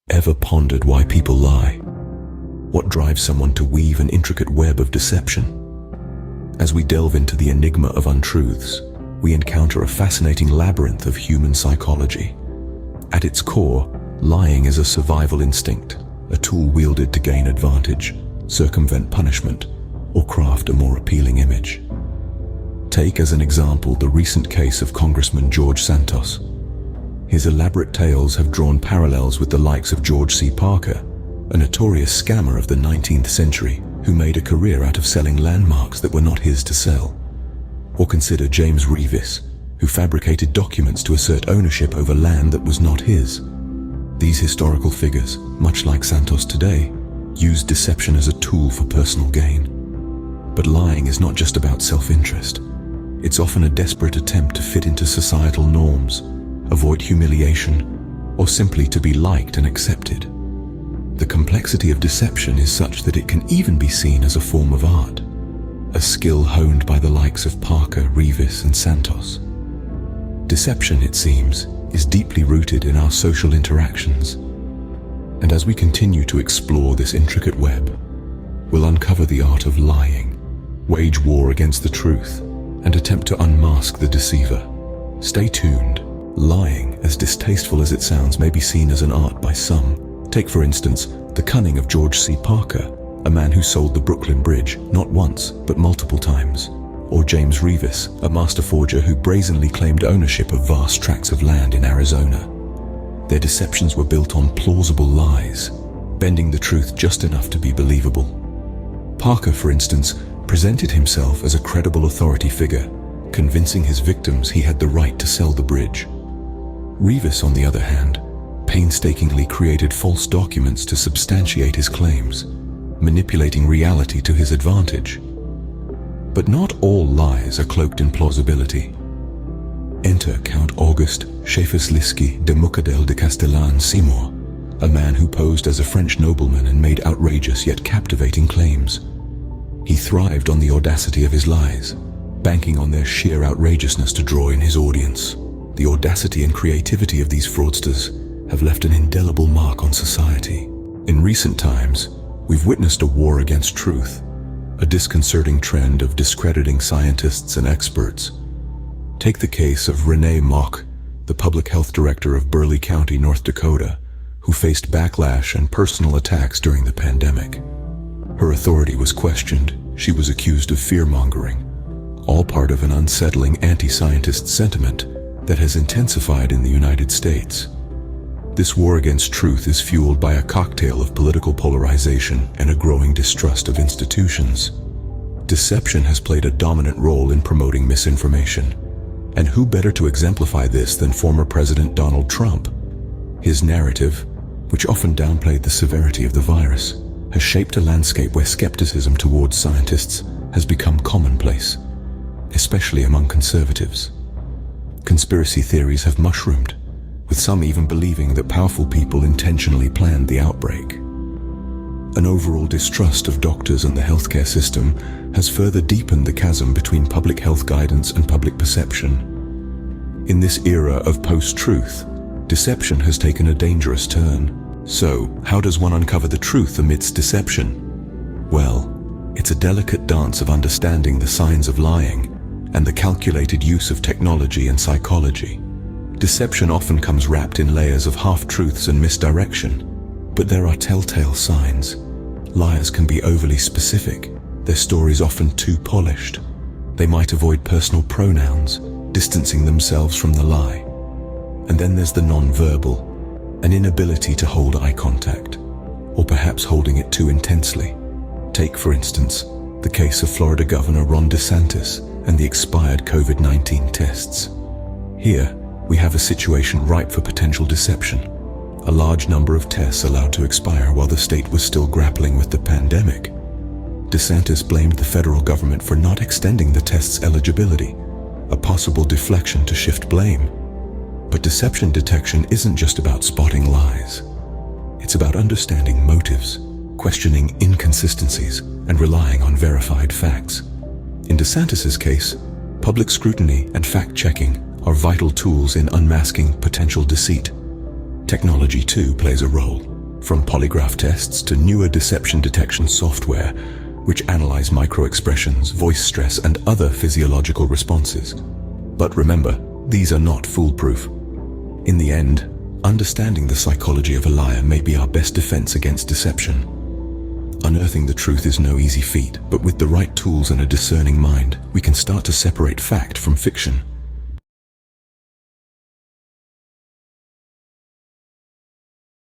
Ever pondered why people lie? What drives someone to weave an intricate web of deception? As we delve into the enigma of untruths, we encounter a fascinating labyrinth of human psychology. At its core, lying is a survival instinct, a tool wielded to gain advantage, circumvent punishment, or craft a more appealing image. Take as an example the recent case of Congressman George Santos. His elaborate tales have drawn parallels with the likes of George C. Parker, a notorious scammer of the 19th century who made a career out of selling landmarks that were not his to sell. Or consider James Revis, who fabricated documents to assert ownership over land that was not his. These historical figures, much like Santos today, used deception as a tool for personal gain. But lying is not just about self-interest. It's often a desperate attempt to fit into societal norms, avoid humiliation, or simply to be liked and accepted. The complexity of deception is such that it can even be seen as a form of art, a skill honed by the likes of Parker, Revis, and Santos. Deception, it seems, is deeply rooted in our social interactions. And as we continue to explore this intricate web, we'll uncover the art of lying, wage war against the truth, and attempt to unmask the deceiver. Stay tuned. Lying, as distasteful as it sounds, may be seen as an art by some. Take, for instance, the cunning of George C. Parker, a man who sold the Brooklyn Bridge not once, but multiple times. Or James Revis, a master forger who brazenly claimed ownership of vast tracts of land in Arizona. Their deceptions were built on plausible lies, bending the truth just enough to be believable. Parker, for instance, presented himself as a credible authority figure, convincing his victims he had the right to sell the bridge. Revis, on the other hand, painstakingly created false documents to substantiate his claims, manipulating reality to his advantage. But not all lies are cloaked in plausibility. Enter Count August Schaeffer-Sliski de Mucadel de Castellane-Seymour, a man who posed as a French nobleman and made outrageous yet captivating claims. He thrived on the audacity of his lies, banking on their sheer outrageousness to draw in his audience. The audacity and creativity of these fraudsters have left an indelible mark on society. In recent times, we've witnessed a war against truth, a disconcerting trend of discrediting scientists and experts. Take the case of Renee Mock, the public health director of Burleigh County, North Dakota, who faced backlash and personal attacks during the pandemic. Her authority was questioned. She was accused of fear-mongering, all part of an unsettling anti-scientist sentiment that has intensified in the United States. This war against truth is fueled by a cocktail of political polarization and a growing distrust of institutions. Deception has played a dominant role in promoting misinformation. And who better to exemplify this than former President Donald Trump? His narrative, which often downplayed the severity of the virus, has shaped a landscape where skepticism towards scientists has become commonplace, especially among conservatives. Conspiracy theories have mushroomed, with some even believing that powerful people intentionally planned the outbreak. An overall distrust of doctors and the healthcare system has further deepened the chasm between public health guidance and public perception. In this era of post-truth, deception has taken a dangerous turn. So, how does one uncover the truth amidst deception? Well, it's a delicate dance of understanding the signs of lying and the calculated use of technology and psychology. Deception often comes wrapped in layers of half-truths and misdirection, but there are telltale signs. Liars can be overly specific, their stories often too polished. They might avoid personal pronouns, distancing themselves from the lie. And then there's the non-verbal, an inability to hold eye contact, or perhaps holding it too intensely. Take, for instance, the case of Florida Governor Ron DeSantis and the expired COVID-19 tests. Here, we have a situation ripe for potential deception. A large number of tests allowed to expire while the state was still grappling with the pandemic. DeSantis blamed the federal government for not extending the test's eligibility, a possible deflection to shift blame. But deception detection isn't just about spotting lies. It's about understanding motives, questioning inconsistencies, and relying on verified facts. In DeSantis's case, public scrutiny and fact-checking are vital tools in unmasking potential deceit. Technology, too, plays a role. from polygraph tests to newer deception detection software, which analyze microexpressions, voice stress, and other physiological responses. But remember, these are not foolproof. In the end, understanding the psychology of a liar may be our best defense against deception. Unearthing the truth is no easy feat, but with the right tools and a discerning mind, we can start to separate fact from fiction